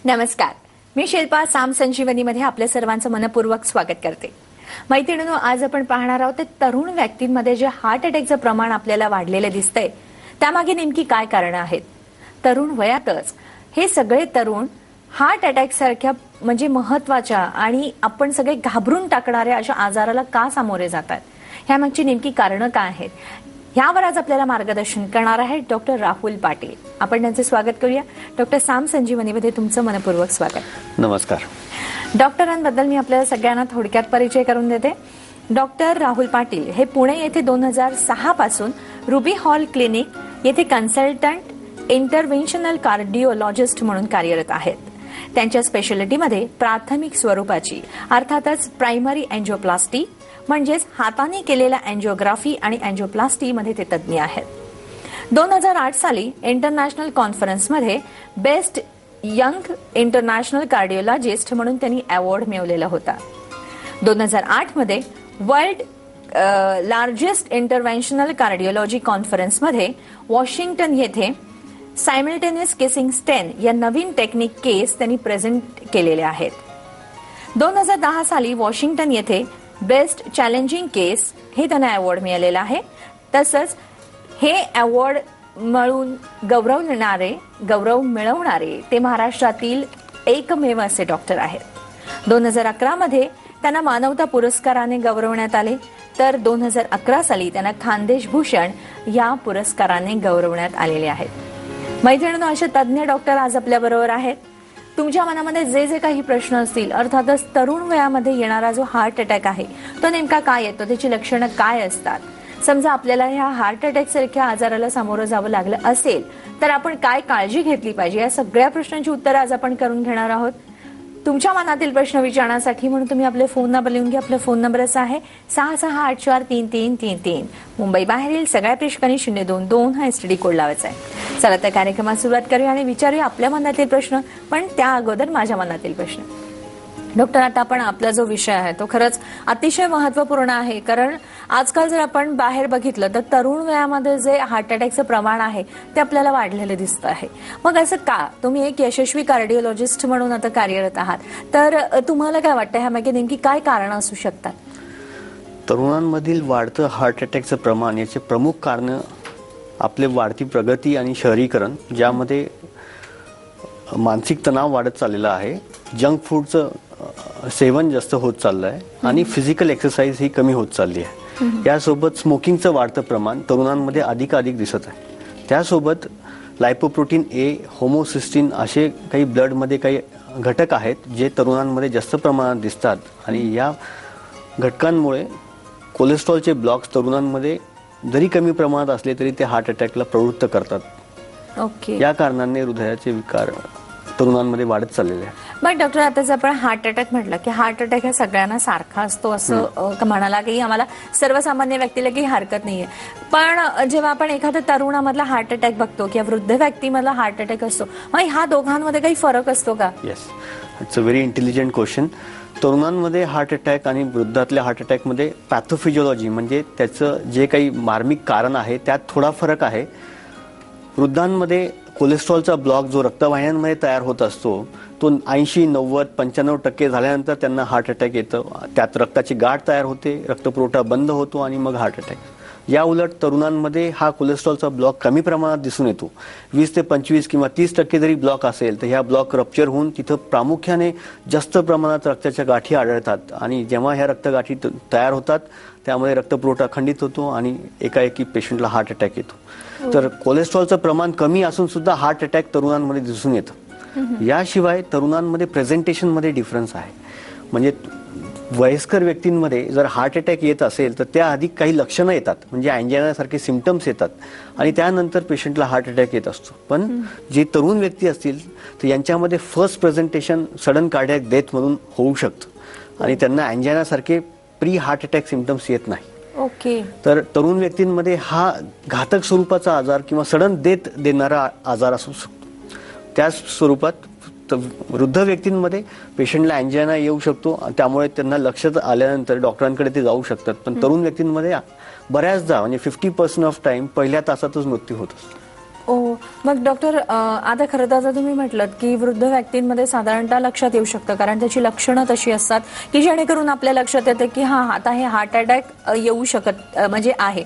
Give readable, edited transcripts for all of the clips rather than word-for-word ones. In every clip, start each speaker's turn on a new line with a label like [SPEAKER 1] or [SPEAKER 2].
[SPEAKER 1] नमस्कार, मी शिल्पा साम संजीवनीमध्ये आपल्या सर्वांचं मनपूर्वक स्वागत करते. मैत्रिणींनो, आज आपण पाहणार आहोत ते तरुण व्यक्तींमध्ये जे हार्ट अटॅकचं प्रमाण आपल्याला वाढलेलं दिसतंय त्यामागे नेमकी काय कारणं आहेत. तरुण वयातच हे सगळे तरुण हार्ट अटॅक सारख्या म्हणजे महत्वाच्या आणि आपण सगळे घाबरून टाकणाऱ्या अशा आजाराला का सामोरे जातात, ह्यामागची नेमकी कारणं काय आहेत, यावर आज आपल्याला मार्गदर्शन करणार आहेत डॉक्टर राहुल पाटील. आपण त्यांचे स्वागत करूया. डॉक्टर साम संजीवनीमध्ये तुमचं मनपूर्वक स्वागत.
[SPEAKER 2] नमस्कार.
[SPEAKER 1] डॉक्टरांबद्दल मी आपल्याला सगळ्यांना थोडक्यात परिचय करून देते. डॉक्टर राहुल पाटील हे पुणे येथे 2006 पासून रुबी हॉल क्लिनिक येथे कन्सल्टंट इंटरव्हेन्शनल कार्डिओलॉजिस्ट म्हणून कार्यरत आहेत. त्यांच्या स्पेशालिटीमध्ये प्राथमिक स्वरूपाची अर्थातच प्रायमरी अँजिओप्लास्टी म्हणजेच हाताने केलेल्या अँजिओग्राफी आणि अँजिओप्लास्टी मध्ये ते तज्ज्ञ आहेत. 2008 साली इंटरनॅशनल कॉन्फरन्समध्ये बेस्ट यंग इंटरनॅशनल कार्डिओलॉजिस्ट म्हणून त्यांनी अवॉर्ड मिळवलेला होता. 2008 मध्ये वर्ल्ड लार्जेस्ट इंटरव्हेन्शनल कार्डिओलॉजी कॉन्फरन्समध्ये वॉशिंग्टन येथे सायमल्टेनियस केसिंग स्टेन या नवीन टेक्निक केस त्यांनी प्रेझेंट केलेले आहेत. 2010 साली वॉशिंग्टन येथे बेस्ट चॅलेंजिंग केस हे त्यांना अवॉर्ड मिळालेला आहे. तसंच हे अवॉर्ड मिळवून गौरव मिळवणारे ते महाराष्ट्रातील एकमेव असे डॉक्टर आहेत. 2011 मध्ये त्यांना मानवता पुरस्काराने गौरवण्यात आले, तर 2011 साली त्यांना खानदेश भूषण या पुरस्काराने गौरवण्यात आलेले आहेत. मैत्रिणींनो, असे तज्ज्ञ डॉक्टर आज आपल्या बरोबर आहेत. तुमच्या मनामध्ये जे जे काही प्रश्न असतील, अर्थातच तरुण वयामध्ये येणारा जो हार्ट अटॅक आहे तो नेमका काय येतो, त्याची लक्षणं काय असतात, समजा आपल्याला ह्या हार्ट अटॅक सारख्या आजाराला सामोरं जावं लागलं असेल तर आपण काय काळजी घेतली पाहिजे, या सगळ्या प्रश्नांची उत्तरं आज आपण करून घेणार आहोत. तुमच्या मनातील प्रश्न विचारण्यासाठी म्हणून तुम्ही आपले फोन नंबर लिहून घ्या. आपला फोन नंबर असा आहे 66843333. मुंबई बाहेरील सगळ्या प्रेक्षकांनी 022 हा एसटीडी कोड लावायचा आहे. चला तर कार्यक्रमात सुरुवात करूया आणि विचारूया आपल्या मनातील प्रश्न, पण त्या अगोदर माझ्या मनातील प्रश्न. डॉक्टर, आता आपण आपला जो विषय आहे तो खरंच अतिशय महत्वपूर्ण आहे, कारण आजकाल जर आपण बाहेर बघितलं तर तरुण वयामध्ये जे हार्ट अटॅकचं प्रमाण आहे ते आपल्याला वाढलेलं दिसतं आहे. मग असं का? तुम्ही एक यशस्वी कार्डिओलॉजिस्ट म्हणून आता कार्यरत आहात, तर तुम्हाला काय वाटतं ह्यामागे नेमकी काय कारणं असू शकतात?
[SPEAKER 2] तरुणांमधील वाढतं हार्ट अटॅकचं प्रमाण याचे प्रमुख कारण आपले वाढती प्रगती आणि शहरीकरण, ज्यामध्ये मानसिक तणाव वाढत चाललेला आहे, जंक फूडचं सेवन जास्त होत चाललं आहे आणि फिजिकल एक्सरसाइज ही कमी होत चालली आहे. यासोबत स्मोकिंगचं वाढतं प्रमाण तरुणांमध्ये अधिकाधिक दिसत आहे. त्यासोबत लायपोप्रोटीन ए, होमोसिस्टीन असे काही ब्लडमध्ये काही घटक आहेत जे तरुणांमध्ये जास्त प्रमाणात दिसतात आणि या घटकांमुळे कोलेस्ट्रॉलचे ब्लॉक्स तरुणांमध्ये जरी कमी प्रमाणात असले तरी ते हार्ट अटॅकला प्रवृत्त करतात.
[SPEAKER 1] ओके.
[SPEAKER 2] या कारणाने हृदयाचे विकार तरुणांमध्ये वाढत चाललेले आहे.
[SPEAKER 1] मग डॉक्टर, आता जर आपण हार्ट अटॅक म्हटलं की हार्ट अटॅक हा सगळ्यांना सारखा असतो असं म्हणाला की आम्हाला सर्वसामान्य व्यक्तीला काही हरकत नाहीये, पण जेव्हा आपण एखाद्या तरुणामधला हार्ट अटॅक बघतो किंवा वृद्ध व्यक्तीमधला हार्ट अटॅक असतो, मग ह्या दोघांमध्ये काही फरक असतो का?
[SPEAKER 2] Yes, it's a very intelligent question. तरुणांमध्ये हार्ट अटॅक आणि वृद्धातल्या हार्ट अटॅकमध्ये पॅथोफिजिओलॉजी म्हणजे त्याचं जे काही मार्मिक कारण आहे त्यात थोडा फरक आहे. वृद्धांमध्ये कोलेस्ट्रॉलचा ब्लॉक जो रक्तवाहिन्यांमध्ये तयार होत असतो तो 80, 90, 95% झाल्यानंतर त्यांना हार्ट अटॅक येतं. त्यात रक्ताची गाठ तयार होते, रक्तपुरवठा बंद होतो आणि मग हार्ट अटॅक. या उलट तरुणांमध्ये हा कोलेस्ट्रॉलचा ब्लॉक कमी प्रमाणात दिसून येतो. 20 ते 25 किंवा 30% जरी ब्लॉक असेल तर ह्या ब्लॉक रप्चर होऊन तिथं प्रामुख्याने जास्त प्रमाणात रक्ताच्या गाठी आढळतात आणि जेव्हा ह्या रक्तगाठी तयार होतात त्यामुळे रक्तपुरवठा खंडित होतो आणि एकाएकी पेशंटला हार्ट अटॅक येतो. तर कोलेस्ट्रॉलचं प्रमाण कमी असून सुद्धा हार्ट अटॅक तरुणांमध्ये दिसून येतं. याशिवाय तरुणांमध्ये प्रेझेंटेशनमध्ये डिफरन्स आहे. म्हणजे वयस्कर व्यक्तींमध्ये जर हार्ट अटॅक येत असेल तर त्याआधी काही लक्षणं येतात, म्हणजे अँजायनासारखे सिम्पटम्स येतात आणि त्यानंतर पेशंटला हार्ट अटॅक येत असतो. पण जे तरुण व्यक्ती असतील तर यांच्यामध्ये first presentation sudden cardiac death म्हणून होऊ शकतं आणि त्यांना अँजायनासारखे प्री हार्ट अटॅक सिम्पटम्स येत नाही.
[SPEAKER 1] ओके.
[SPEAKER 2] तर तरुण व्यक्तींमध्ये हा घातक स्वरूपाचा आजार किंवा सडन डेथ देणारा आजार असू शकतो. त्याच स्वरूपात वृद्ध व्यक्तींमध्ये पेशंटला अँजायना येऊ शकतो, त्यामुळे त्यांना लक्षात आल्यानंतर डॉक्टरांकडे ते जाऊ शकतात. पण तरुण व्यक्तींमध्ये बऱ्याचदा म्हणजे 50% ऑफ टाइम पहिल्या तासातच मृत्यू होत असतो.
[SPEAKER 1] मग डॉक्टर आता खरं तर तुम्ही म्हटलं की वृद्ध व्यक्तींमध्ये साधारणतः लक्षात येऊ शकतं, कारण त्याची लक्षणं तशी असतात की जेणेकरून आपल्या लक्षात येतं की हा आता हे हार्ट अटॅक येऊ शकत म्हणजे आहे.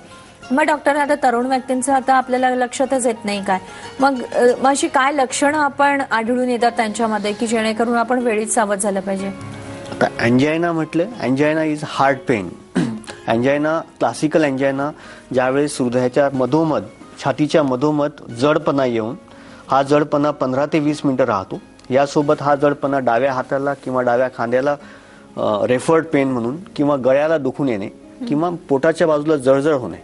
[SPEAKER 1] मग डॉक्टर आता तरुण व्यक्तींचं आता आपल्याला लक्षातच येत नाही काय, मग अशी काय लक्षणं आपण आढळून येतात त्यांच्यामध्ये की जेणेकरून आपण वेळीच सावध झालं पाहिजे?
[SPEAKER 2] आता अँजायना म्हटलं, angina is heart pen. Angina, classical angina ज्यावेळेस हृदयाच्या मधोमध, छातीच्या मधोमध जडपणा येऊन हा जडपणा 15 ते 20 मिनिटं राहतो. यासोबत हा जडपणा डाव्या हाताला किंवा डाव्या खांद्याला रेफर्ड पेन म्हणून, किंवा गळ्याला दुखून येणे, किंवा पोटाच्या बाजूला जळजळ होणे,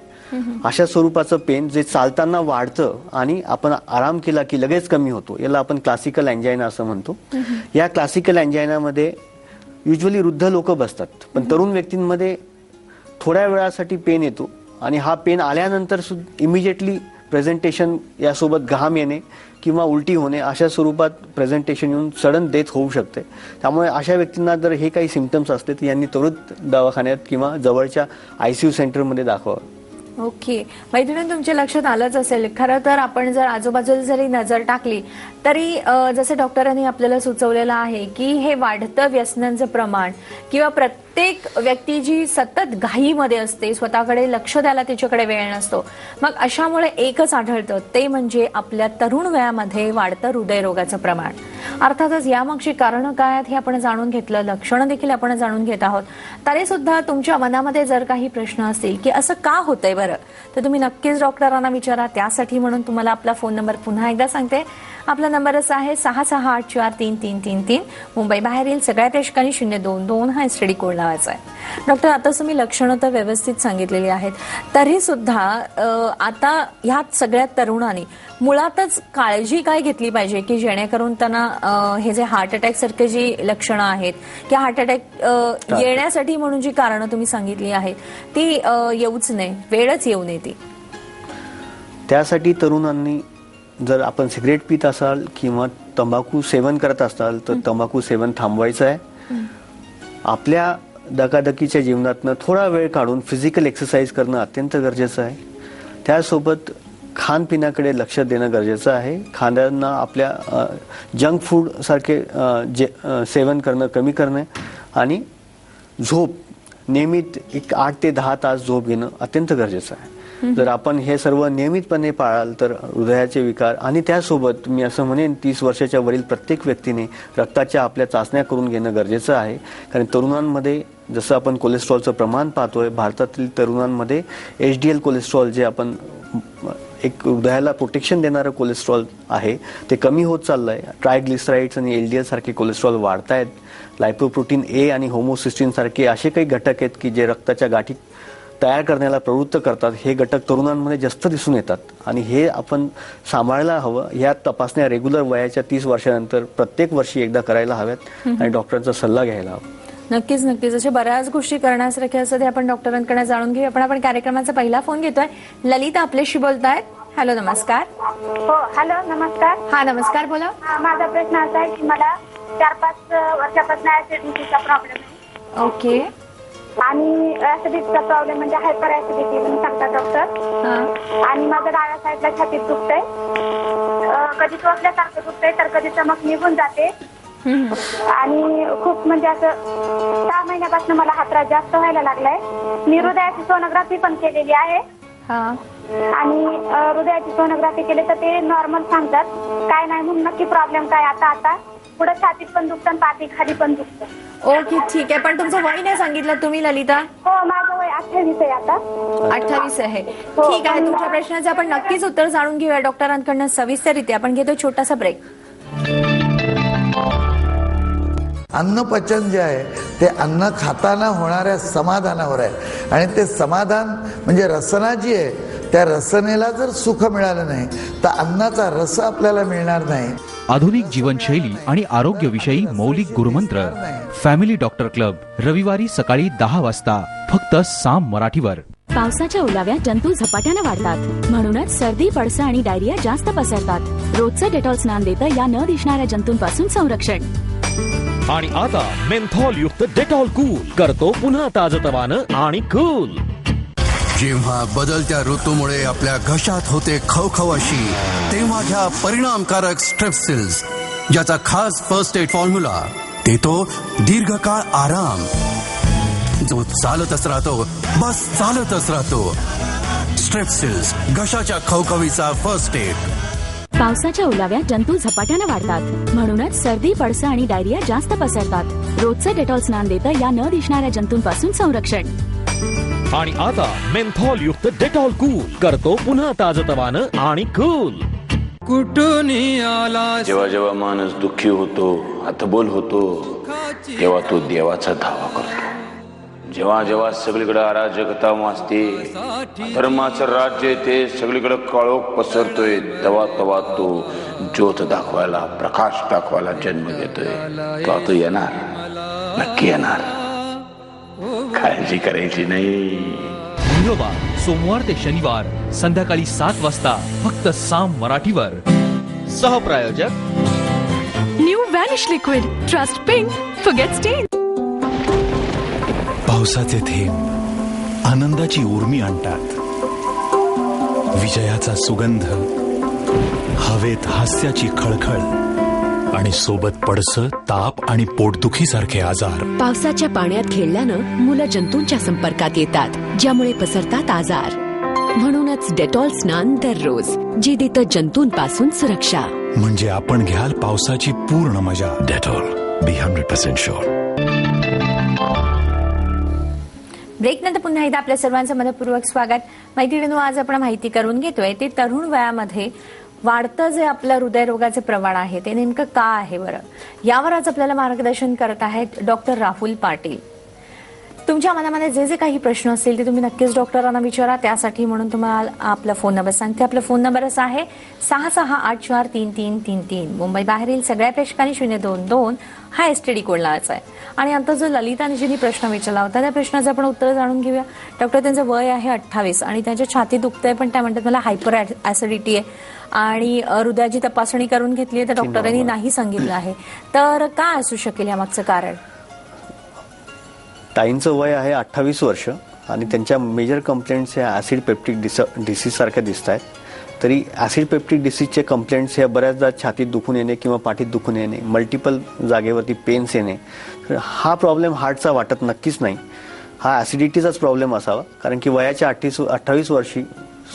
[SPEAKER 2] अशा स्वरूपाचं पेन जे चालताना वाढतं आणि आपण आराम केला की लगेच कमी होतो, याला आपण क्लासिकल अँजायना असं म्हणतो. या क्लासिकल अँजायनामध्ये युजली वृद्ध लोक बसतात, पण तरुण व्यक्तींमध्ये थोड्या वेळासाठी पेन येतो आणि हा पेन आल्यानंतर इमिजिएटली प्रेझेंटेशन, यासोबत घाम येणे किंवा उलटी होणे अशा स्वरूपात प्रेझेंटेशन येऊन सडन डेथ होऊ शकते. त्यामुळे अशा व्यक्तींना जर हे काही सिम्पटम्स असले तर यांनी त्वरित दवाखान्यात किंवा जवळच्या ICU सेंटरमध्ये दाखवावं.
[SPEAKER 1] ओके, मैत्रिणी तुमच्या लक्षात आलंच असेल, खरं तर आपण जर आजूबाजूला जरी नजर टाकली तरी जसं डॉक्टरांनी आपल्याला सुचवलेलं आहे की हे वाढतं व्यसनांचं प्रमाण किंवा प्रत्येक व्यक्ती जी सतत घाईमध्ये असते, स्वतःकडे लक्ष द्यायला तिच्याकडे वेळ नसतो, मग अशामुळे एकच आढळतं ते म्हणजे आपल्या तरुण वयामध्ये वाढतं हृदयरोगाचं प्रमाण. अर्थातच यामागची कारणं काय आहेत हे आपण जाणून घेतलं, लक्षणं देखील आपण जाणून घेत आहोत. तरी सुद्धा तुमच्या मनामध्ये जर काही प्रश्न असतील की असं का होतंय बरं, तर तुम्ही नक्कीच डॉक्टरांना विचारा. त्यासाठी म्हणून तुम्हाला आपला फोन नंबर पुन्हा एकदा सांगते. आपला नंबर असा आहे 66843333. मुंबई बाहेरील सगळ्या ठिकाणी 022 हा STD कोड लावायचा आहे. डॉक्टर, आता तुम्ही लक्षणं तर व्यवस्थित सांगितलेली आहेत, तरी सुद्धा आता ह्यात सगळ्या तरुणांनी मुळातच काळजी काय घेतली पाहिजे की जेणेकरून त्यांना हे जे हार्ट अटॅक सारखे जी लक्षणं आहेत की हार्ट अटॅक येण्यासाठी म्हणून जी कारणं तुम्ही सांगितली आहेत ती येऊच नये, वेळच येऊ नये ती?
[SPEAKER 2] त्यासाठी तरुणांनी, जर आपण सिगरेट पित असाल किंवा तंबाखू सेवन करत असाल तर तंबाखू सेवन थांबवायचं आहे. आपल्या धकाधकीच्या जीवनातनं थोडा वेळ काढून फिजिकल एक्सरसाइज करणं अत्यंत गरजेचं आहे. त्यासोबत खानपिण्याकडे लक्ष देणं गरजेचं आहे. खाण्याना आपल्या जंक फूड सारखे सेवन करणं कमी करणे, आणि झोप नियमित 8 ते 10 तास झोप घेणं अत्यंत गरजेचं आहे. जर आपण हे सर्व नियमितपणे पाळाल तर हृदयाचे विकार, आणि त्यासोबत मी असं म्हणेन 30 वर्षाच्या वरील प्रत्येक व्यक्तीने रक्ताच्या आपल्या चाचण्या करून घेणं गरजेचं आहे. कारण तरुणांमध्ये जसं आपण कोलेस्ट्रॉलचं प्रमाण पाहतोय, भारतातील तरुणांमध्ये HDL कोलेस्ट्रॉल, जे आपण एक हृदयाला प्रोटेक्शन देणारं कोलेस्ट्रॉल आहे, ते कमी होत चाललंय. ट्रायग्लिसराइड्स आणि LDL सारखे कोलेस्ट्रॉल वाढतायत. लायपोप्रोटीन A आणि होमोसिस्टीन सारखे असे काही घटक आहेत की जे रक्ताच्या गाठी तयार करण्याला प्रवृत्त करतात. हे घटक तरुणांमध्ये जास्त दिसून येतात आणि हे आपण सांभाळायला हवं. या तपासण्या रेग्युलर वयाच्या 30 वर्षानंतर प्रत्येक वर्षी एकदा करायला हव्यात आणि डॉक्टरांचा सल्ला घ्यायला हवा.
[SPEAKER 1] नक्कीच नक्कीच, अशा बऱ्याच गोष्टी करण्यासारख्या असतात, ते आपण डॉक्टरांकडे जाणून घेऊया. आपण कार्यक्रमाचा पहिला फोन घेतोय. ललिता आपल्याशी बोलतायत. हॅलो, नमस्कार.
[SPEAKER 3] हो, हॅलो, नमस्कार.
[SPEAKER 1] हा, नमस्कार, बोला.
[SPEAKER 3] माझा प्रश्न असा आहे की मला 4-5 वर्षापासून ऍसिडिटीचा प्रॉब्लेम आहे.
[SPEAKER 1] ओके.
[SPEAKER 3] आणि ऍसिडिटीचा प्रॉब्लेम म्हणजे हायपर ऍसिडिटी म्हणून सांगतात डॉक्टर. आणि माझं डाव्या साईडला छातीत दुखतंय, कधी टोचल्यासारखं दुखतंय तर कधी चमक निघून जाते. आणि खूप म्हणजे असं 6 महिन्यापासून मला हा त्रास जास्त व्हायला लागलाय. मी हृदयाची सोनोग्राफी पण केलेली आहे. आणि हृदयाची सोनोग्राफी केली तर ते नॉर्मल सांगतात, काय नाही म्हणून नक्की प्रॉब्लेम काय. आता पुढे छातीत पण दुखतं आणि पाठी खाली पण दुखतं.
[SPEAKER 1] ओके, ठीक आहे. पण तुमचं वय नाही सांगितलं तुम्ही, ललिता?
[SPEAKER 3] हो, माझं वय 28 आहे आता.
[SPEAKER 1] 28 आहे. ठीक आहे, तुमच्या प्रश्नाचं आपण नक्कीच उत्तर जाणून घेऊया डॉक्टरांकडनं सविस्तररित्या. आपण घेतो छोटासा ब्रेक.
[SPEAKER 4] अन्नपचन जे आहे ते अन्न खाताना होणाऱ्या समाधानावर आहे. आणि ते समाधान म्हणजे रसना जी आहे, त्या रसनेला जर सुख मिळालं नाही तर अन्नाचा रस आपल्याला मिळणार नाही.
[SPEAKER 5] आधुनिक जीवनशैली आणि आरोग्यविषयी मौलिक गुरुमंत्र. फॅमिली डॉक्टर क्लब, रविवारी सकाळी 10 वाजता फक्त साम मराठीवर.
[SPEAKER 6] पावसाच्या ओलाव्यात जंतू झपाट्याने वाढतात, म्हणूनच सर्दी, पडसा आणि डायरिया जास्त पसरतात. रोजचं डेटॉल स्नान देतं या न दिसणाऱ्या जंतूंपासून संरक्षण.
[SPEAKER 7] आणि आता मेंथॉल युक्त डेटॉल कूल करतो पुन्हा ताजतवानं आणि कूल.
[SPEAKER 8] जेव्हा बदलत्या ऋतूमुळे आपल्या घशात होते खवखवाशी, तेव्हा घ्या परिणामकारक स्ट्रेप्सिल्स, ज्याचा खास फर्स्ट एड फॉर्म्युला देतो दीर्घकाळ आराम, जो चालतच राहतो, बस चालतच राहतो. स्ट्रेप्सिल्स, घशाच्या खवखवीचा फर्स्ट एड.
[SPEAKER 6] पावसाच्या ओलाव्यात जंतू झपाट्यानं वाढतात, म्हणूनच सर्दी, पडसं आणि डायरिया जास्त पसरतात. रोजचं डेटॉल स्नान देतं या न दिसणाऱ्या जंतूंपासून संरक्षण.
[SPEAKER 7] आणि आता मेंथॉल युक्त डेटॉल कूल करतो पुन्हा ताजतवानं आणि कूल.
[SPEAKER 9] कुठून आला.
[SPEAKER 10] जेव्हा जेव्हा माणूस दुःखी होतो, हतबोल होतो, तेव्हा तो देवाचा धावा करतो. जेव्हा जेव्हा सगळीकडे अराजकता माजते, धर्माचं राज्य येते, सगळीकडे काळोख पसरतोय, तेव्हा तेव्हा तो ज्योत दाखवायला, प्रकाश दाखवायला जन्म घेतोय. तेव्हा तो येणार, नक्की येणार, काळजी करायची नाही.
[SPEAKER 5] मंगळवार, सोमवार ते शनिवार संध्याकाळी 7 वाजता फक्त साम मराठीवर. सहप्रायोजक
[SPEAKER 6] new Vanish liquid, trust pink, forget stain.
[SPEAKER 11] पावसाचे थेंब आनंदाची उर्मी आणतात, विजयाचा सुगंध, हवेत हास्याची खळखळ आणि सोबत पडसं, ताप आणि पोटदुखी सारखे आजार.
[SPEAKER 12] पावसाच्या पाण्यात खेळल्यानं मुलं जंतूंच्या संपर्कात येतात, ज्यामुळे पसरतात आजार. म्हणूनच डेटॉल स्नान दररोज, जे देतं जंतूंपासून सुरक्षा.
[SPEAKER 11] म्हणजे आपण घ्याल पावसाची पूर्ण मजा. डेटॉल, बी 100% शुअर.
[SPEAKER 1] ब्रेकनंतर पुन्हा एकदा आपल्या सर्वांचं मनपूर्वक स्वागत. मैत्रिणींनो, आज आपण माहिती करून घेतोय ते तरुण वयामध्ये वाढतं जे आपलं हृदयरोगाचे प्रमाण आहे ते नेमकं का आहे बरं, यावर आज आपल्याला मार्गदर्शन करत आहेत डॉक्टर राहुल पाटील. तुमच्या मनामध्ये जे जे काही प्रश्न असतील ते तुम्ही नक्कीच डॉक्टरांना विचारा. त्यासाठी म्हणून तुम्हाला आपला फोन नंबर सांगते. आपला फोन नंबर असा आहे 66843333. मुंबई बाहेरील सगळ्या प्रेक्षकांनी 022 हा STD कोड लावायचा आहे. आणि आता जो ललिताजींनी प्रश्न विचारला होता त्या प्रश्नाचं आपण उत्तर जाणून घेऊया. डॉक्टर, त्यांचं वय आहे 28 आणि त्यांच्या छाती दुखतंय, पण त्या म्हणतात मला हायपर ऍसिडिटी आहे आणि हृदयाची तपासणी करून घेतली आहे तर डॉक्टरांनी नाही सांगितलं आहे. तर काय असू शकेल यामागचं कारण?
[SPEAKER 2] ताईंचं वय आहे 28 वर्ष आणि त्यांच्या मेजर कंप्लेंट्स ह्या ॲसिड पेप्टिक डिसीज सारख्या दिसत आहेत. तरी ॲसिड पेप्टिक डिसीजचे कंप्लेंट्स ह्या बऱ्याचदा छातीत दुखून येणे किंवा पाठीत दुखून येणे, मल्टिपल जागेवरती पेन्स येणे, तर हा प्रॉब्लेम हार्टचा वाटत नक्कीच नाही. हा ॲसिडिटीचाच प्रॉब्लेम असावा, कारण की वयाच्या 28 वर्षी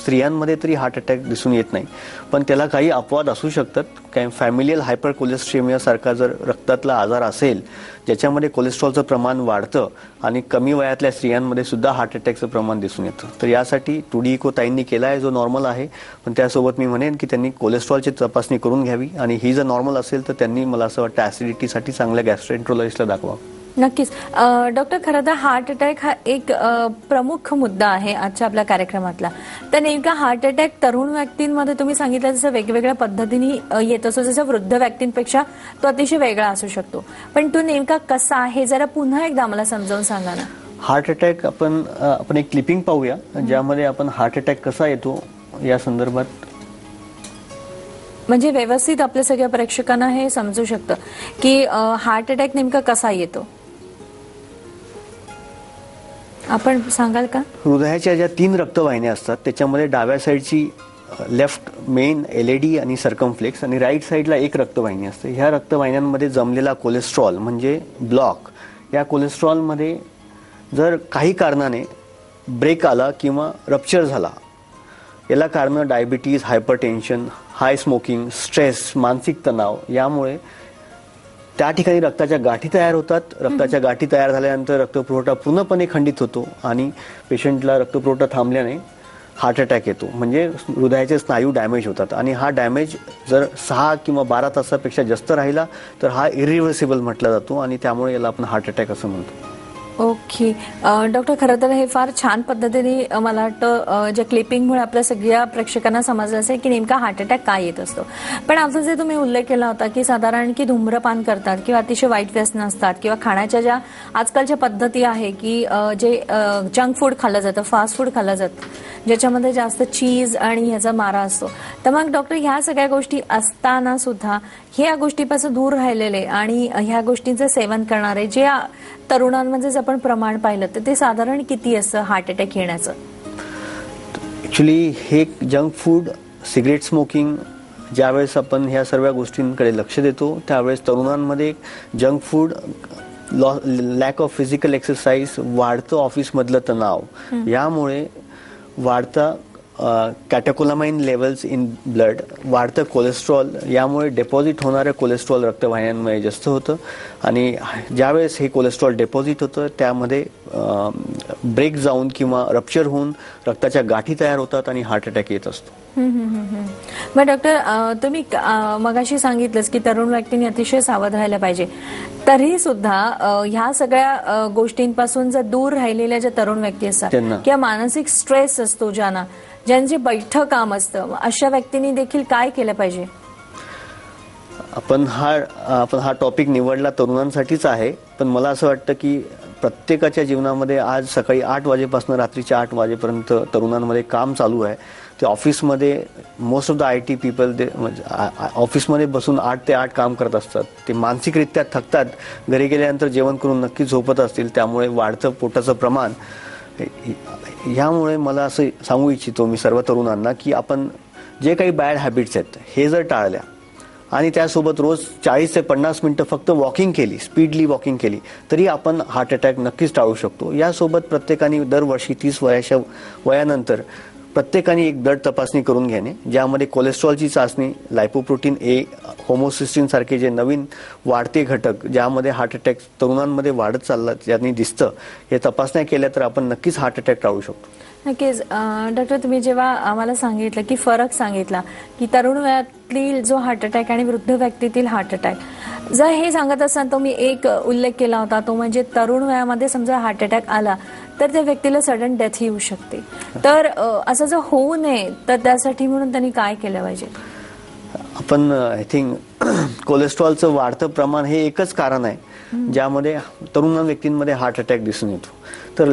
[SPEAKER 2] स्त्रियांमध्ये तरी हार्ट अटॅक दिसून येत नाही. पण त्याला काही अपवाद असू शकतात. काही फॅमिलियल हायपर कोलेस्ट्रेमिया सारखा जर रक्तातला आजार असेल ज्याच्यामध्ये कोलेस्ट्रॉलचं प्रमाण वाढतं आणि कमी वयातल्या स्त्रियांमध्ये सुद्धा हार्ट अटॅकचं प्रमाण दिसून येतं. तर यासाठी 2D इको ताईंनी केला आहे जो नॉर्मल आहे. पण त्यासोबत मी म्हणेन की त्यांनी कोलेस्ट्रॉलची तपासणी करून घ्यावी आणि ही जर नॉर्मल असेल तर त्यांनी मला असं वाटतं ॲसिडिटीसाठी चांगल्या गॅस्ट्रोएंट्रोलॉजिस्टला दाखवा.
[SPEAKER 1] नक्कीच. डॉक्टर, खरं तर हार्ट अटॅक हा एक प्रमुख मुद्दा आहे आजच्या आपल्या कार्यक्रमातला. तर नेमका हार्ट अटॅक तरुण व्यक्तींमध्ये तुम्ही सांगितलं जसं वेगवेगळ्या पद्धतीने येत असतो, जसं वृद्ध व्यक्तींपेक्षा तो अतिशय वेगळा असू शकतो, पण तो नेमका कसा आहे जरा पुन्हा एकदा आम्हाला समजावून सांगा ना.
[SPEAKER 2] हार्ट अटॅक आपण एक क्लिपिंग पाहूया ज्यामध्ये आपण हार्ट अटॅक कसा येतो या संदर्भात,
[SPEAKER 1] म्हणजे व्यवस्थित आपल्या सगळ्या प्रेक्षकांना हे समजू शकतं की हार्ट अटॅक नेमका कसा येतो. आपण सांगाल का?
[SPEAKER 2] हृदयाच्या ज्या 3 रक्तवाहिन्या असतात त्याच्यामध्ये डाव्या साईडची लेफ्ट मेन LED आणि सर्कमफ्लेक्स आणि राईट साईडला एक रक्तवाहिनी असते. ह्या रक्तवाहिन्यांमध्ये जमलेला कोलेस्ट्रॉल म्हणजे ब्लॉक, या कोलेस्ट्रॉलमध्ये जर काही कारणाने ब्रेक आला किंवा रप्चर झाला, याला कारण डायबिटीज, हायपरटेन्शन, हाय स्मोकिंग, स्ट्रेस, मानसिक तणाव, यामुळे त्या ठिकाणी रक्ताच्या गाठी तयार होतात. रक्ताच्या गाठी तयार झाल्यानंतर रक्तपुरवठा पूर्णपणे खंडित होतो आणि पेशंटला रक्तपुरवठा थांबल्याने हार्ट अटॅक येतो. म्हणजे हृदयाचे स्नायू डॅमेज होतात आणि हा डॅमेज जर 6 किंवा 12 तासापेक्षा जास्त राहिला तर हा इरिव्हर्सिबल म्हटला जातो आणि त्यामुळे याला आपण हार्ट अटॅक असं म्हणतो.
[SPEAKER 1] ओके. डॉक्टर, खरं तर हे फार छान पद्धतीने मला वाटतं ज्या क्लिपिंगमुळे आपल्या सगळ्या प्रेक्षकांना समजलं असेल की नेमका हार्ट अटॅक काय येत असतो. पण आता जे तुम्ही उल्लेख केला होता की साधारण की धूम्रपान करतात किंवा अतिशय वाईट व्यसन असतात किंवा खाण्याच्या ज्या आजकालच्या पद्धती आहे की जे जंक फूड खाल्लं जातं, फास्ट फूड खाल्लं जातं, ज्याच्यामध्ये जास्त चीज आणि ह्याचा मारा असतो, तर मग डॉक्टर ह्या सगळ्या गोष्टी असताना सुद्धा ह्या गोष्टीपासून दूर राहिलेले आणि ह्या गोष्टींचं सेवन करणारे जे तरुणांमध्ये आपण प्रमाण पाहिलं तर ते साधारण किती असतं हार्ट अटॅक येण्याचं?
[SPEAKER 2] ॲक्च्युली हे जंक फूड, सिगरेट स्मोकिंग, ज्यावेळेस आपण ह्या सर्व गोष्टींकडे लक्ष देतो त्यावेळेस तरुणांमध्ये junk food, lack of physical exercise, वाढतं ऑफिसमधलं तणाव, यामुळे वाढता कॅटेकोलामाइन लेवल्स इन ब्लड, वाढतं कोलेस्ट्रॉल, यामुळे डेपॉझिट होणारं कोलेस्ट्रॉल रक्तवाहिन्यांमध्ये जास्त होतं आणि ज्यावेळेस हे कोलेस्ट्रॉल डेपॉझिट होतं त्यामध्ये ब्रेक जाऊन किंवा रप्चर होऊन रक्ताच्या गाठी तयार होतात आणि हार्ट अटॅक येत असतो.
[SPEAKER 1] मग डॉक्टर, तुम्ही मगाशी सांगितलंच की तरुण व्यक्तींनी अतिशय सावध राहायला पाहिजे, तरी सुद्धा ह्या सगळ्या गोष्टींपासून जर दूर राहिलेल्या ज्या तरुण व्यक्ती असतात किंवा मानसिक स्ट्रेस असतो ज्यांचे बैठं काम असतं, अशा व्यक्तींनी देखील काय केलं पाहिजे?
[SPEAKER 2] आपण हा टॉपिक निवडला तरुणांसाठीच आहे, पण मला असं वाटतं की प्रत्येकाच्या जीवनामध्ये आज सकाळी 8 वाजेपासून रात्रीच्या 8 वाजेपर्यंत तरुणांमध्ये काम चालू आहे. ते ऑफिसमध्ये most of the IT people ते ऑफिसमध्ये बसून 8 ते 8 काम करत असतात. ते मानसिकरित्या थकतात, घरी गेल्यानंतर जेवण करून नक्की झोपत असतील, त्यामुळे वाढतं पोटाचं प्रमाण. ह्यामुळे मला असं सांगू इच्छितो मी सर्व तरुणांना की आपण जे काही बॅड हॅबिट्स आहेत हे जर टाळल्या आणि त्यासोबत रोज 40 ते 50 मिनिटं फक्त वॉकिंग केली, स्पीडली वॉकिंग केली, तरी आपण हार्ट अटॅक नक्कीच टाळू शकतो. यासोबत प्रत्येकाने दरवर्षी 30 वयानंतर प्रत्येकाने एक ब्लड तपासणी करून घेणे, ज्यामध्ये कोलेस्ट्रॉलची चाचणी, लायपोप्रोटीन A, होमोसिस्टिन सारखे जे नवीन वाढते घटक ज्यामध्ये हार्ट अटॅक तरुणांमध्ये वाढत चालला ज्यांनी दिसतं, हे तपासण्या केल्या तर आपण नक्कीच हार्ट अटॅक टाळू शकतो.
[SPEAKER 1] नक्कीच. डॉक्टर, तुम्ही जेव्हा आम्हाला सांगितलं की फरक सांगितला की तरुण वयातील जो हार्ट अटॅक आणि वृद्ध व्यक्तीतील हार्ट अटॅक, जर हे सांगत असाल तर मी एक उल्लेख केला होता, तो म्हणजे तरुण वयामध्ये समजा हार्ट अटॅक आला तर त्या व्यक्तीला सडन डेथ येऊ शकते. तर असं जर होऊ नये तर त्यासाठी म्हणून त्यांनी काय केलं पाहिजे?
[SPEAKER 2] आपण आय थिंक कोलेस्ट्रॉलचं वाढतं प्रमाण हे एकच कारण आहे ज्यामध्ये तरुण व्यक्तींमध्ये हार्ट अटॅक दिसून येतो. तर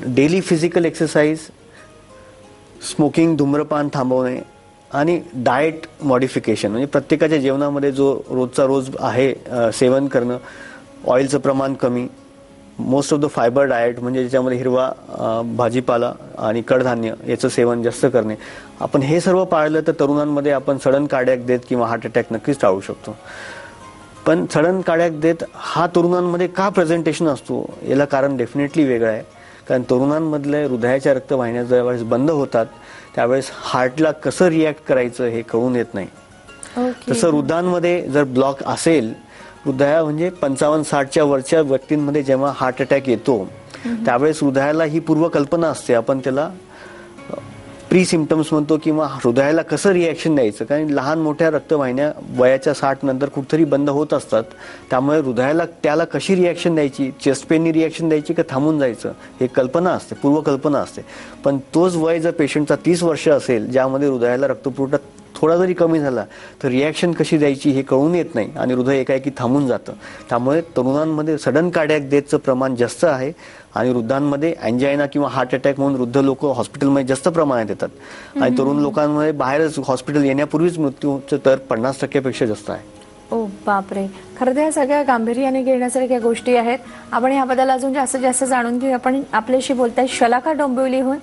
[SPEAKER 2] डेली फिजिकल एक्सरसाइज, स्मोकिंग, धूम्रपान थांबवणे आणि डाएट मॉडिफिकेशन, म्हणजे प्रत्येकाच्या जेवणामध्ये जो रोजचा रोज आहे सेवन करणं, ऑइलचं प्रमाण कमी, most of the fibre diet म्हणजे ज्याच्यामध्ये हिरवा भाजीपाला आणि कडधान्य याचं सेवन जास्त करणे, आपण हे सर्व पाळलं तर तरुणांमध्ये आपण सडन कार्डियक डेथ किंवा हार्ट अटॅक नक्कीच टाळू शकतो. पण सडन कार्डियक डेथ हा तरुणांमध्ये का प्रेझेंटेशन असतो याला कारण डेफिनेटली वेगळं आहे. कारण तरुणांमधले हृदयाच्या रक्तवाहिन्या ज्यावेळेस बंद होतात त्यावेळेस हार्टला कसं रिॲक्ट करायचं हे कळून येत नाही. तसं वृद्धांमध्ये जर ब्लॉक असेल, हृदया म्हणजे 55-60च्या वरच्या व्यक्तींमध्ये जेव्हा हार्ट अटॅक येतो त्यावेळेस हृदयाला ही पूर्वकल्पना असते, आपण त्याला प्री सिम्पटम्स म्हणतो, किंवा हृदयाला कसं रिॲक्शन द्यायचं. कारण लहान मोठ्या रक्तवाहिन्या वयाच्या 60 नंतर कुठेतरी बंद होत असतात, त्यामुळे हृदयाला त्याला कशी रिॲक्शन द्यायची, चेस्ट पेननी रिॲक्शन द्यायची का थांबून जायचं, हे कल्पना असते, पूर्वकल्पना असते. पण तोच वय जर पेशंटचा 30 वर्ष असेल ज्यामध्ये हृदयाला रक्तपुरवठा थोडा जरी कमी झाला तर रिॲक्शन कशी द्यायची हे कळून येत नाही आणि हृदय एकाएकी थांबून जातं. त्यामुळे तरुणांमध्ये सडन कार्डियक डेथचं प्रमाण जास्त आहे आणि वृद्धांमध्ये अँजायना किंवा हार्ट अटॅक म्हणून वृद्ध लोक हॉस्पिटलमध्ये जास्त प्रमाणात येतात आणि तरुण लोकांमध्ये बाहेरच हॉस्पिटल येण्यापूर्वीच मृत्यूचं दर 50% जास्त आहे.
[SPEAKER 1] ओ बापरे, खरं तर या सगळ्या गांभीर्याने घेण्यासारख्या गोष्टी आहेत. आपण याबद्दल अजून जास्त जाणून घेऊ. आपण आपल्याशी बोलताय शलाका डोंबिवलीहून.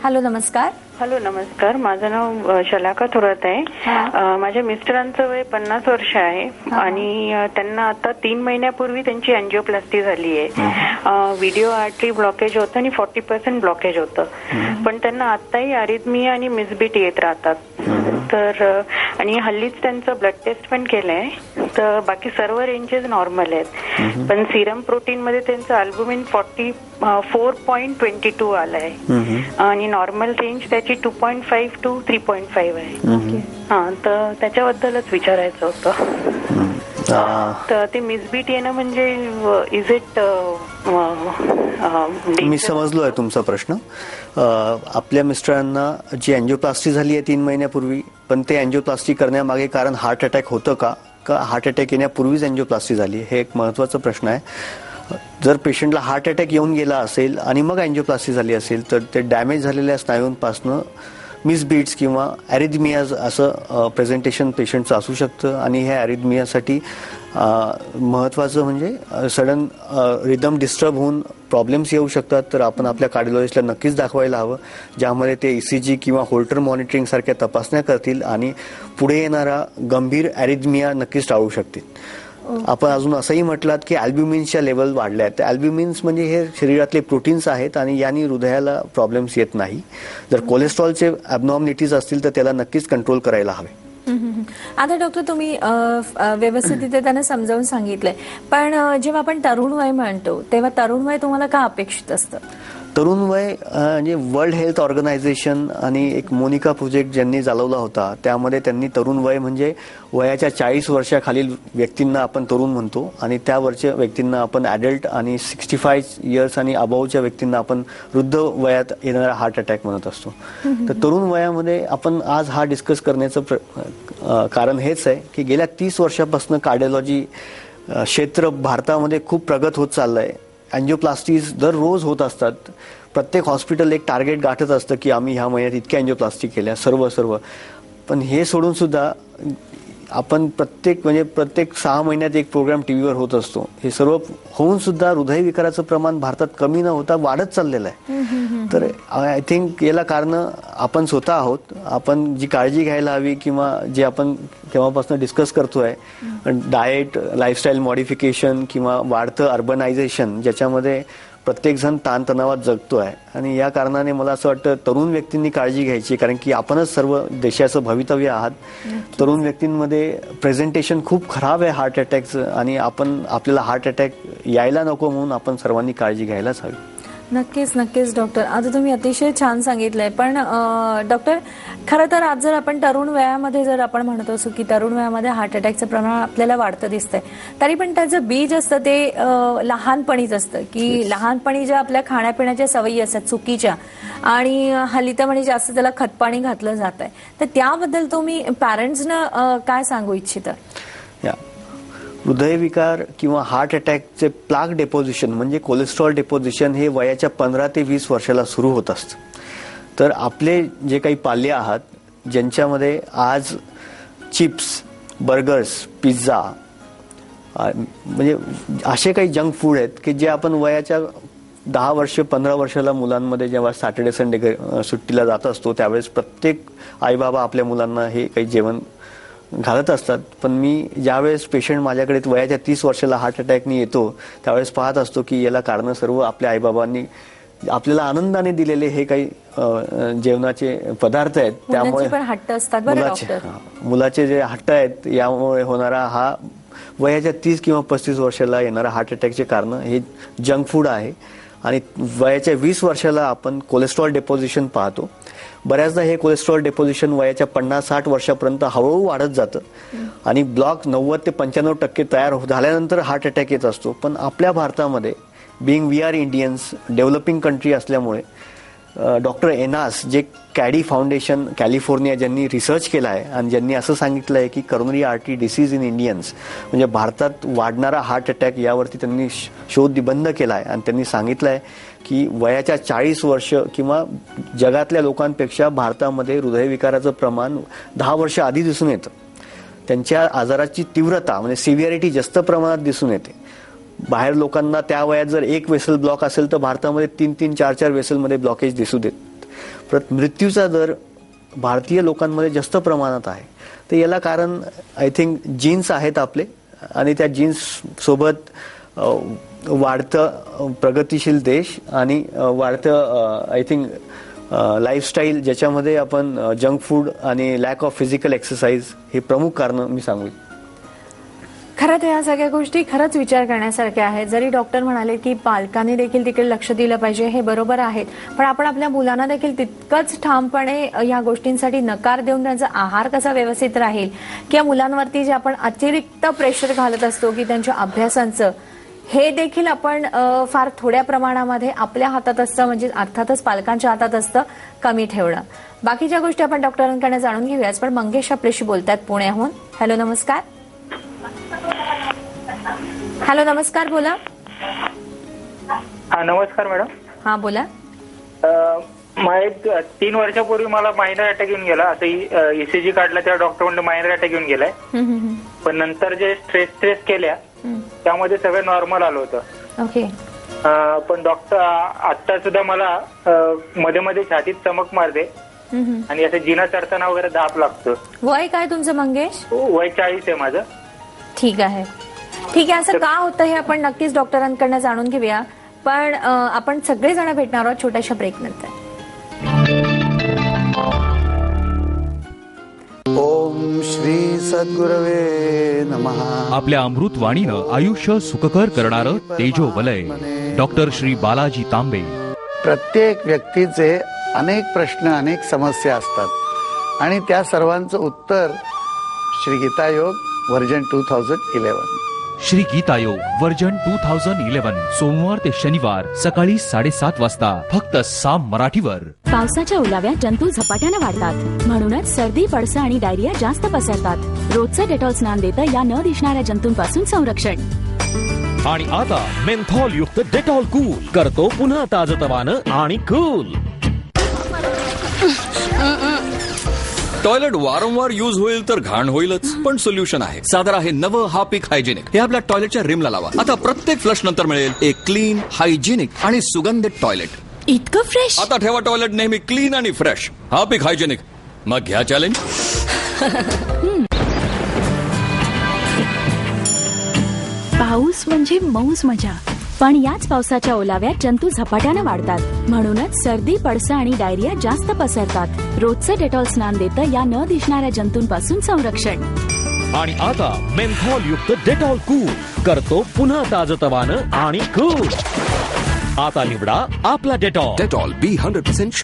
[SPEAKER 1] हॅलो, नमस्कार.
[SPEAKER 13] हॅलो, नमस्कार. माझं नाव शलाका थोरात आहे. माझ्या मिस्टरांचं वय 50 वर्ष आहे आणि त्यांना आता 3 महिन्यापूर्वी त्यांची अँजिओप्लास्टी झाली आहे. व्हिडिओ आर्टरी ब्लॉकेज होतं आणि 40% ब्लॉकेज होतं, पण त्यांना आताही अरिथमिया आणि मिसबीट येत राहतात. तर आणि हल्लीच त्यांचं ब्लड टेस्ट पण केलंय, तर बाकी सर्व रेंजेस नॉर्मल आहेत, पण सिरम प्रोटीन मध्ये त्यांचं अल्बुमिन 4.22 आलंय आणि नॉर्मल रेंज त्याची 2.5 to 3.5 आहे. हा, तर त्याच्याबद्दलच विचारायचं होतं. तर ते मिसबीट येणं म्हणजे इज इट?
[SPEAKER 2] मी समजलो आहे तुमचा प्रश्न. आपल्या मिस्टरांना जी अँजिओप्लास्टी झाली आहे 3 महिन्यापूर्वी, पण ते अँजिओप्लास्टी करण्यामागे कारण हार्ट अटॅक होतं का हार्ट अटॅक येण्यापूर्वीच अँजिओप्लास्टी झाली, हे एक महत्त्वाचा प्रश्न आहे. जर पेशंटला हार्ट अटॅक येऊन गेला असेल आणि मग अँजिओप्लास्टी झाली असेल तर ते डॅमेज झालेल्या स्नायूंपासून मिसबीट्स किंवा ॲरिथमियाज असं प्रेझेंटेशन पेशंटचं असू शकतं. आणि ह्या ॲरिथमियासाठी महत्त्वाचं म्हणजे सडन रिदम डिस्टर्ब होऊन प्रॉब्लेम्स येऊ शकतात. तर आपण आपल्या कार्डिओलॉजिस्टला नक्कीच दाखवायला हवं, ज्यामध्ये ते ECG किंवा होल्टर मॉनिटरिंग सारख्या तपासण्या करतील आणि पुढे येणारा गंभीर ॲरिथमिया नक्कीच टाळू शकतील. आपण अजून असंही म्हटलात की अल्ब्युमिन्सच्या लेवल वाढल्या आहेत. अल्ब्युमिन्स म्हणजे हे शरीरातले प्रोटीन्स आहेत आणि याने हृदयाला प्रॉब्लेम्स येत नाही. जर कोलेस्ट्रॉलचे ॲबनॉर्मलिटीज असतील तर त्याला नक्कीच कंट्रोल करायला हवे.
[SPEAKER 1] आता डॉक्टर तुम्ही व्यवस्थित त्यांना समजावून सांगितलंय, पण जेव्हा आपण तरुण वय म्हणतो तेव्हा तरुण वय तुम्हाला का अपेक्षित असतं?
[SPEAKER 2] तरुण वय म्हणजे वर्ल्ड हेल्थ ऑर्गनायझेशन आणि एक मोनिका प्रोजेक्ट ज्यांनी चालवला होता, त्यामध्ये त्यांनी तरुण वय म्हणजे वयाच्या 40 वर्षाखालील व्यक्तींना आपण तरुण म्हणतो आणि त्यावरच्या व्यक्तींना आपण ॲडल्ट आणि 65 इयर्स आणि अबावच्या व्यक्तींना आपण वृद्ध वयात येणारा हार्ट अटॅक म्हणत असतो. तर तरुण वयामध्ये आपण आज हा डिस्कस करण्याचं कारण हेच आहे की गेल्या 30 वर्षापासून कार्डिओलॉजी क्षेत्र भारतामध्ये खूप प्रगत होत चाललं आहे. अँजिओप्लास्टीज दररोज होत असतात. प्रत्येक हॉस्पिटल एक टार्गेट गाठत असतं की आम्ही ह्या महिन्यात इतक्या अँजिओप्लास्टी केल्या सर्व. पण हे सोडून सुद्धा आपण प्रत्येक 6 महिन्यात एक प्रोग्राम टीव्हीवर होत असतो. हे सर्व होऊन सुद्धा हृदयविकाराचं प्रमाण भारतात कमी न होता वाढत चाललेलं आहे. तर आय थिंक याला कारण आपण स्वतः आहोत. आपण जी काळजी घ्यायला हवी किंवा जे आपण केव्हापासून डिस्कस करतोय, डाएट, लाईफस्टाईल मॉडिफिकेशन किंवा वाढतं अर्बनायझेशन, ज्याच्यामध्ये प्रत्येकजण ताणतणावात जगतोय. आणि या कारणाने मला असं वाटतं तरुण व्यक्तींनी काळजी घ्यायची, कारण की आपणच सर्व देशाचं भवितव्य आहात. तरुण व्यक्तींमध्ये प्रेझेंटेशन खूप खराब आहे हार्ट अटॅकचं आणि आपल्याला हार्ट अटॅक यायला नको म्हणून आपण सर्वांनी काळजी घ्यायलाच हवी.
[SPEAKER 1] नक्कीच डॉक्टर, आता तुम्ही अतिशय छान सांगितलंय. पण डॉक्टर, खरं तर आज जर आपण तरुण वयामध्ये जर आपण म्हणत असू की तरुण वयामध्ये हार्ट अटॅकचं प्रमाण आपल्याला वाढतं दिसतंय, तरी पण त्याचं बीज असतं ते लहानपणीच असतं की लहानपणी ज्या आपल्या खाण्यापिण्याच्या सवयी असतात चुकीच्या, आणि हल्ली तर म्हणजे जास्त त्याला खतपाणी घातलं जात आहे. तर त्याबद्दल तुम्ही पॅरेंट्सना काय सांगू इच्छिता?
[SPEAKER 2] हृदयविकार किंवा हार्ट अटॅकचे प्लाक डेपोजिशन म्हणजे कोलेस्ट्रॉल डेपोजिशन हे वयाच्या 15 ते 20 वर्षाला सुरू होत असतं. तर आपले जे काही पाल्य आहात, ज्यांच्यामध्ये आज चिप्स, बर्गर्स, पिझ्झा म्हणजे असे काही जंक फूड आहेत की जे आपण वयाच्या 10 वर्ष 15 वर्षाला मुलांमध्ये जेव्हा सॅटर्डे संडे सुट्टीला जात असतो त्यावेळेस प्रत्येक आईबाबा आपल्या मुलांना हे काही जेवण घालत असतात. पण मी ज्यावेळेस पेशंट माझ्याकडे वयाच्या 30 वर्षाला हार्ट अटॅकनी येतो त्यावेळेस पाहत असतो की याला कारण सर्व आपल्या आईबाबांनी आपल्याला आनंदाने दिलेले हे काही जेवणाचे पदार्थ आहेत, त्यामुळे मुलाचे जे हट्ट आहेत यामुळे होणारा हा वयाच्या 30 किंवा 35 वर्षाला येणारा हार्ट अटॅकचे कारण हे जंक फूड आहे. आणि वयाच्या 20 वर्षाला आपण कोलेस्ट्रॉल डेपोजिशन पाहतो. बऱ्याचदा हे कोलेस्ट्रॉल डेपोजिशन वयाच्या 50-60 वर्षापर्यंत हळूहळू वाढत जातं आणि ब्लॉक 90 ते 95% तयार झाल्यानंतर हार्ट अटॅक येत असतो. पण आपल्या भारतामध्ये being we are Indians, developing country असल्यामुळे डॉक्टर एनास, जे कॅडी फाउंडेशन कॅलिफोर्निया, ज्यांनी रिसर्च केला आहे आणि ज्यांनी असं सांगितलं आहे की coronary artery disease in Indians म्हणजे भारतात वाढणारा हार्ट अटॅक यावरती त्यांनी शोध निबंध केला आहे. आणि त्यांनी सांगितलं आहे की वयाच्या 40 वर्ष किंवा जगातल्या लोकांपेक्षा भारतामध्ये हृदयविकाराचं प्रमाण 10 वर्ष आधी दिसून येतं. त्यांच्या आजाराची तीव्रता म्हणजे सिव्हिअरिटी जास्त प्रमाणात दिसून येते. बाहेर लोकांना त्या वयात जर एक वेसल ब्लॉक असेल तर भारतामध्ये 3-3, 4-4 वेसलमध्ये ब्लॉकेज दिसू देत. मृत्यूचा दर भारतीय लोकांमध्ये जास्त प्रमाणात आहे. तर याला कारण आय थिंक जीन्स आहेत आपले आणि त्या जीन्स सोबत वाढतं प्रगतिशील देश आणि वाढतं आय थिंक लाईफस्टाईल, ज्याच्यामध्ये आपण जंक फूड आणि लॅक ऑफ फिजिकल एक्सरसाइज हे प्रमुख कारण मी सांगू.
[SPEAKER 1] खरं तर या सगळ्या गोष्टी खरंच विचार करण्यासारख्या आहेत. जरी डॉक्टर म्हणाले की पालकांनी देखील तिकडे लक्ष दिलं पाहिजे, हे बरोबर आहेत, पण आपण आपल्या मुलांना देखील तितकंच ठामपणे या गोष्टींसाठी नकार देऊन त्यांचा आहार कसा व्यवस्थित राहील किंवा मुलांवरती जे आपण अतिरिक्त प्रेशर घालत असतो की त्यांच्या अभ्यासांचं, हे देखील आपण फार थोड्या प्रमाणामध्ये आपल्या हातात असतं, म्हणजे अर्थातच पालकांच्या हातात असतं, कमी ठेवणं. बाकीच्या गोष्टी आपण डॉक्टरांकडे जाणून घेऊयाच. पण मंगेश आपल्याशी बोलतात पुण्याहून. हॅलो, नमस्कार. हॅलो, नमस्कार, बोला.
[SPEAKER 14] हा, नमस्कार मॅडम.
[SPEAKER 1] हा, बोला.
[SPEAKER 14] माझ्या 3 वर्षापूर्वी मला मायनर अटॅक येऊन गेला. असं ECG काढला तेव्हा डॉक्टर म्हणले मायनर अटॅक येऊन गेलाय. पण नंतर जे स्ट्रेस केल्या त्यामध्ये सगळं नॉर्मल आलं होतं.
[SPEAKER 1] ओके.
[SPEAKER 14] पण डॉक्टर आता सुद्धा मला मध्ये मध्ये छातीत चमक मारते आणि असं जिना चढताना वगैरे धाप लागतो.
[SPEAKER 1] वय काय तुमचं मंगेश?
[SPEAKER 14] वय 40 आहे माझं.
[SPEAKER 1] ठीक आहे. असं का होतं हे आपण नक्कीच डॉक्टरांकडनं जाणून घेऊया. पण आपण सगळेजण भेटणार आहोत छोट्याशा ब्रेक नंतर.
[SPEAKER 4] ओम श्री सद्गुरवे नमः.
[SPEAKER 5] आपल्या अमृतवाणीनं आयुष्य सुखकर करणारं तेजोवलय डॉक्टर श्री बालाजी तांबे.
[SPEAKER 4] प्रत्येक व्यक्तीचे अनेक प्रश्न, अनेक समस्या असतात आणि त्या सर्वांचं उत्तर श्री गीता योग व्हर्जन 2011.
[SPEAKER 5] श्री गीता योग व्हर्जन 2011 सोमवार ते शनिवार सकाळी 7:30 वाजता फक्त साम मराठीवर.
[SPEAKER 6] पावसाच्या ओलाव्यात जंतू झपाट्यानं वाढतात, म्हणूनच सर्दी, पडसं आणि डायरिया जास्त पसरतात. रोजचं डेटॉल स्नान देतं या न दिसणाऱ्या जंतूंपासून संरक्षण.
[SPEAKER 7] आणि आता मेंथॉल युक्त डेटॉल कूल करतो पुन्हा ताजतवानं आणि कूल.
[SPEAKER 15] टॉयलेट वारंवार यूज होईल तर घाण होईलच, पण सोल्युशन आहे. सादर आहे नवं हार्पिक हायजेनिक. हे आपल्या टॉयलेटच्या रिमला लावा. आता प्रत्येक फ्लश नंतर मिळेल एक क्लीन, हायजेनिक आणि सुगंधित टॉयलेट.
[SPEAKER 6] इतकं फ्रेश.
[SPEAKER 15] आता ठेवा टॉयलेट नेहमी क्लीन आणि फ्रेश. Harpic hygienic. मग घ्या चॅलेंज.
[SPEAKER 6] पाऊस म्हणजे मौज मजा, पण याच पावसाच्या ओलाव्यात जंतू झपाट्यानं वाढतात, म्हणूनच सर्दी, पडसं आणि डायरिया जास्त पसरतात. रोजचं डेटॉल स्नान देतं या न दिसणाऱ्या जंतूंपासून संरक्षण.
[SPEAKER 7] आणि आता मेंथॉल युक्त डेटॉल कूल करतो पुन्हा ताजतवानं आणि कूल. आता निवडा आपला डेटॉल.
[SPEAKER 15] डेटॉल बी 100%.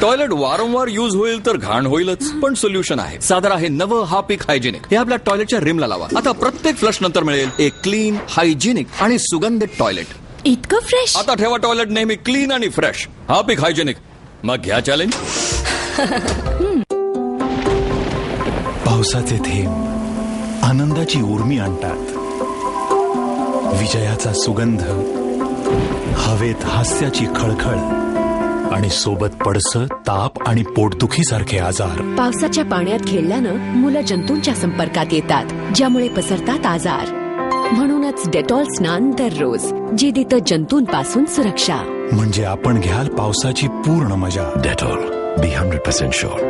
[SPEAKER 15] टॉयलेट वारंवार यूज होईल तर घाण होईलच, पण सोल्युशन आहे. सादर आहे नवं हार्पिक हायजेनिक. हे आपल्या टॉयलेटच्या रिमला लावा. आता प्रत्येक फ्लश नंतर मिळेल एक क्लीन, हायजेनिक आणि सुगंधित टॉयलेट.
[SPEAKER 6] इतकं फ्रेश.
[SPEAKER 15] आता ठेवा टॉयलेट नेहमी क्लीन आणि फ्रेश. Harpic hygienic. मग घ्या चॅलेंज.
[SPEAKER 11] पावसाचे थेंब आनंदाची उर्मी आणतात. विजयाचा सुगंध, हवेत हास्याची खळखळ आणि सोबत पडसं, ताप आणि पोटदुखी सारखे आजार.
[SPEAKER 12] पावसाच्या पाण्यात खेळल्यानं मुलं जंतूंच्या संपर्कात येतात, ज्यामुळे पसरतात आजार. म्हणूनच डेटॉल स्नान दररोज, जे देतं जंतूंपासून सुरक्षा.
[SPEAKER 11] म्हणजे आपण घ्याल पावसाची पूर्ण मजा.
[SPEAKER 16] डेटॉल बी 100% शुअर.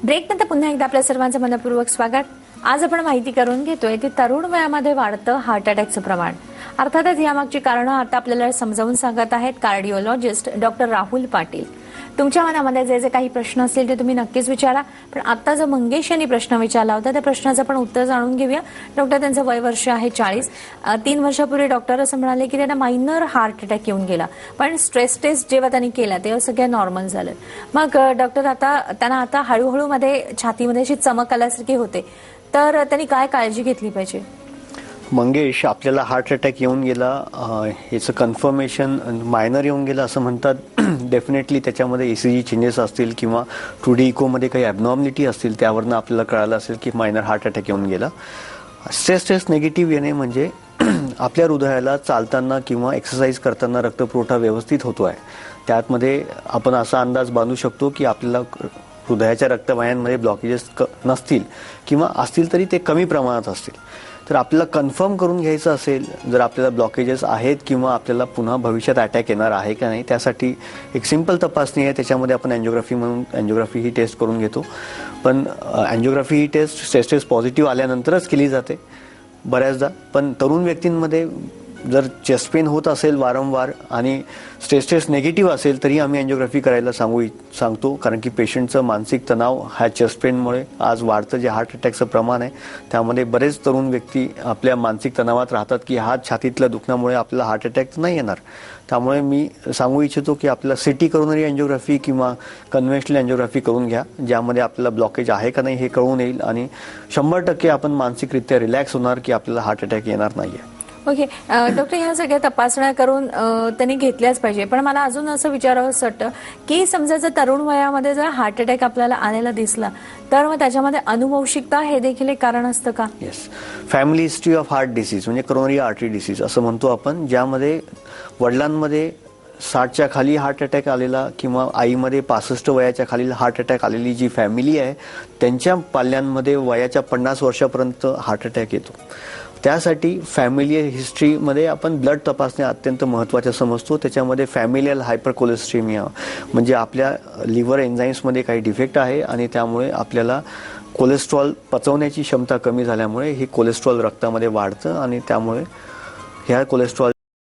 [SPEAKER 1] ब्रेक नंतर पुन्हा एकदा आपल्या सर्वांचं मनपूर्वक स्वागत. आज आपण माहिती करून घेतोय ते तरुण वयामध्ये वाढतं हार्ट अटॅकचं प्रमाण. अर्थातच यामागची कारणं आता आपल्याला समजावून सांगत आहेत कार्डिओलॉजिस्ट डॉक्टर राहुल पाटील. तुमच्या मनामध्ये जे जे काही प्रश्न असतील ते तुम्ही नक्कीच विचारा. पण आता जो मंगेश यांनी प्रश्न विचारला होता त्या प्रश्नाचं आपण उत्तर जाणून घेऊया. डॉक्टर, त्यांचं वय वर्ष आहे 40. 3 वर्षापूर्वी डॉक्टर असं म्हणाले की त्यांना मायनर हार्ट अटॅक येऊन गेला, पण स्ट्रेस टेस्ट जेव्हा त्यांनी केला तेव्हा सगळं नॉर्मल झालं. मग डॉक्टर, आता त्यांना आता हळूहळू मध्ये छातीमध्ये अशी चमक आल्यासारखी होते, तर त्यांनी काय काळजी घेतली पाहिजे?
[SPEAKER 2] मंगेश, आपल्याला हार्ट अटॅक येऊन गेला याचं कन्फर्मेशन मायनर येऊन गेलं असं म्हणतात. डेफिनेटली त्याच्यामध्ये ECG चेंजेस असतील किंवा 2D इकोमध्ये काही ॲबनॉर्मलिटी असतील, त्यावरनं आपल्याला कळालं असेल की मायनर हार्ट अटॅक येऊन गेला. स्ट्रेस टेस्ट निगेटिव्ह येणे म्हणजे आपल्या हृदयाला चालताना किंवा एक्सरसाइज करताना रक्तपुरवठा व्यवस्थित होतो आहे. त्यामध्ये आपण असा अंदाज बांधू शकतो की आपल्याला हृदयाच्या रक्तवाहिन्यांमध्ये ब्लॉकेजेस नसतील किंवा असतील तरी ते कमी प्रमाणात असतील. तर आपल्याला कन्फर्म करून घ्यायचं असेल जर आपल्याला ब्लॉकेजेस आहेत किंवा आपल्याला पुन्हा भविष्यात अटॅक येणार आहे का नाही, त्यासाठी एक सिंपल तपासणी आहे. त्याच्यामध्ये आपण अँजिओग्राफी म्हणून अँजिओग्राफी ही टेस्ट करून घेतो. पण अँजिओग्राफी ही टेस्ट पॉझिटिव्ह आल्यानंतरच केली जाते बऱ्याचदा. पण तरुण व्यक्तींमध्ये जर चेस्ट पेन होत असेल वारंवार आणि टेस्ट नेगेटिव्ह असेल तरी आम्ही अँजिओग्राफी करायला सांगतो. कारण की पेशंटचं मानसिक तणाव ह्या चेस्ट पेनमुळे आज वाढतं जे हार्ट अटॅकचं प्रमाण आहे. त्यामध्ये बरेच तरुण व्यक्ती आपल्या मानसिक तणावात राहतात की हा छातीतल्या दुखण्यामुळे आपल्याला हार्ट अटॅक नाही येणार. त्यामुळे मी सांगू इच्छितो की आपल्याला सिटी करोनरी अँजिओग्राफी किंवा कन्व्हेन्शनल अँजिओग्राफी करून घ्या, ज्यामध्ये आपल्याला ब्लॉकेज आहे का नाही हे कळून येईल आणि 100% आपण मानसिकरित्या रिलॅक्स होणार की आपल्याला हार्ट अटॅक येणार नाहीये.
[SPEAKER 1] ओके डॉक्टर, ह्या सगळ्या तपासण्या करून त्यांनी घेतल्याच पाहिजे. पण मला अजून असं विचारावंसं वाटतं की समजा जर तरुण वयामध्ये जर हार्ट अटॅक आपल्याला आलेला दिसला तर मग त्याच्यामध्ये अनुवंशिकता हे देखील एक कारण असतं का?
[SPEAKER 2] Yes, family history of heart disease म्हणजे करोनरी आर्टरी डिसीज असं म्हणतो आपण, ज्यामध्ये वडिलांमध्ये 60च्या खाली हार्ट अटॅक आलेला किंवा आईमध्ये 65 वयाच्या खालील हार्ट अटॅक आलेली जी फॅमिली आहे त्यांच्या पाल्यांमध्ये वयाच्या 50 वर्षापर्यंत हार्ट अटॅक येतो. त्यासाठी फॅमिली हिस्ट्रीमध्ये आपण ब्लड तपासणे अत्यंत महत्त्वाचं समजतो. त्याच्यामध्ये फॅमिलियल हायपरकोलेस्ट्रेमिया म्हणजे आपल्या लिव्हर एन्झाईम्समध्ये काही डिफेक्ट आहे आणि त्यामुळे आपल्याला कोलेस्ट्रॉल पचवण्याची क्षमता कमी झाल्यामुळे हे कोलेस्ट्रॉल रक्तामध्ये वाढतं आणि त्यामुळे ह्या कोलेस्ट्रॉल